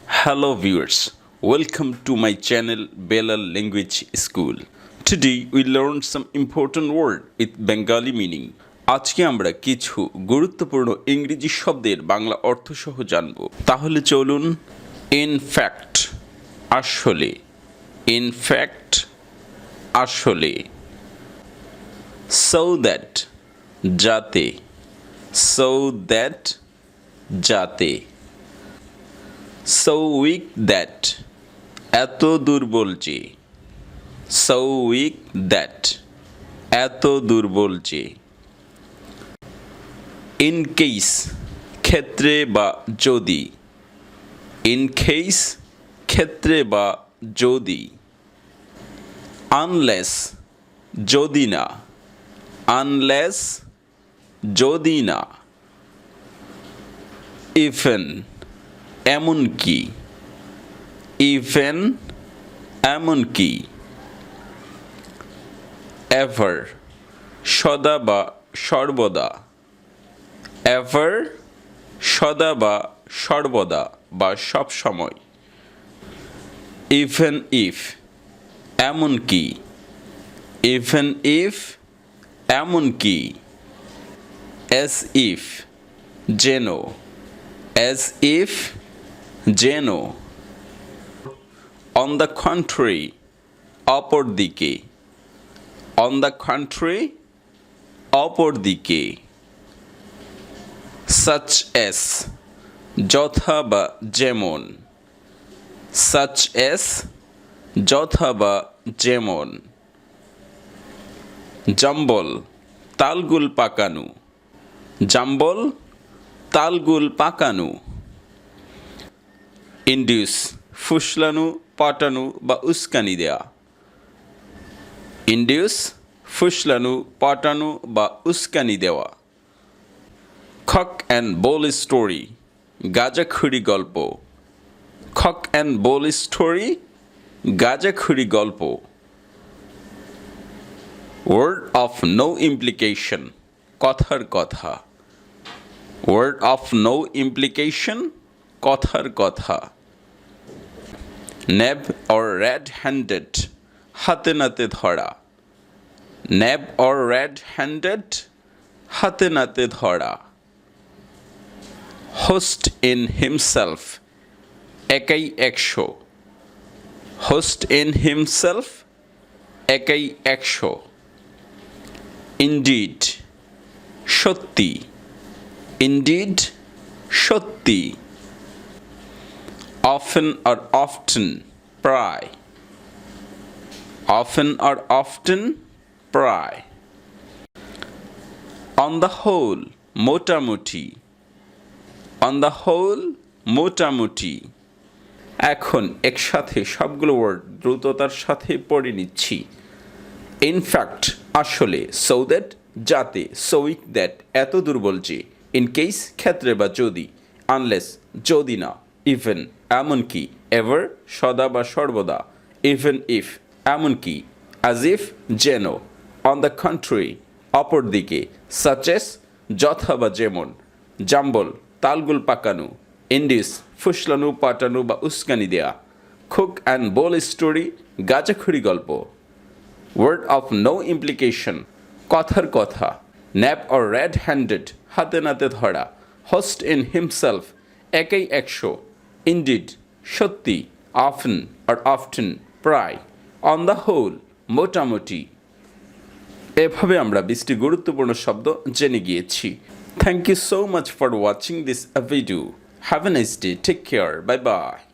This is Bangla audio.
Hello viewers, welcome to my channel Balal Language School. Today we learn some important word with Bengali meaning. আজকে আমরা কিছু গুরুত্বপূর্ণ ইংরেজি শব্দের বাংলা অর্থ সহ জানব। তাহলে চলুন। In fact, আসলে। In fact, আসলে। So that, যাতে। So that, যাতে। So weak that, এত দুর্বল যে। So weak that, এত দুর্বল যে। In case, ক্ষেত্রে বা যদি। In case, ক্ষেত্রে বা যদি। Unless, যদি না। Unless, যদি না। Even, এমনকি। Even, এমনকি। Ever, সদা বা সর্বদা। Ever, সদা বা সর্বদা বা সব সময়। Even if, এমনকি। Even if, এমনকি। As if, যেন। As if, যেন। On the contrary, অপর দিকে। On the contrary, অপর দিকে। Such as, যথা বা যেমন। Such as, যথা বা যেমন। জাম্বল, তালগুল পাকানো। জাম্বল, তালগুল পাকানো। Induce, ফুসলানো, পাঠানো বা উস্কানি দেয়া। Induce, ফুসলানো, পাঠানো বা উস্কানি দেওয়া। Cock and bull story, গাঁজাখুরি গল্প। Cock and bull story, গাঁজাখুরি গল্প। Word of no implication, কথার কথা। Word of no implication, কথার কথা। Nab or red-handed, হাতে নাতে ধরা। Nab or red-handed, হাতে নাতে ধরা। Host in himself, একাই একশো। Host in himself, একাই একশো। Indeed, সত্যি। Indeed, সত্যি। Often or often, প্রায়। Often or often, প্রায়। On the whole, মোটামুটি। On the whole, মোটামুটি। এখন একসাথে সবগুলো ওয়ার্ড দ্রুততার সাথে পড়ে নিচ্ছি। In fact, আসলে। So that, যাতে। So weak that, এত দুর্বল যে। In case, ক্ষেত্রে বা যদি। Unless, যদি না। Even, এমনকি। Ever, সদা বা সর্বদা। Even if, এমনকি। As if, যেন। On the contrary, অপর দিকে। Such as, যথা বা যেমন। জাম্বল, তালগুল পাকানো। Induce, ফুসলানো, পাঠানো বা উস্কানি দেয়া। Cook and bowl story, গাঁজাখুরি গল্প। Word of no implication, কথার কথা। Nab or red-handed, হাতে নাতে ধরা। Host in himself, একাই একশো। Indeed, সত্যি। Often or often, প্রায়। On the whole, মোটামুটি। এভাবে আমরা 20টি গুরুত্বপূর্ণ শব্দ জেনে গিয়েছি। Thank you so much for watching this video. Have a nice day. Take care. Bye bye.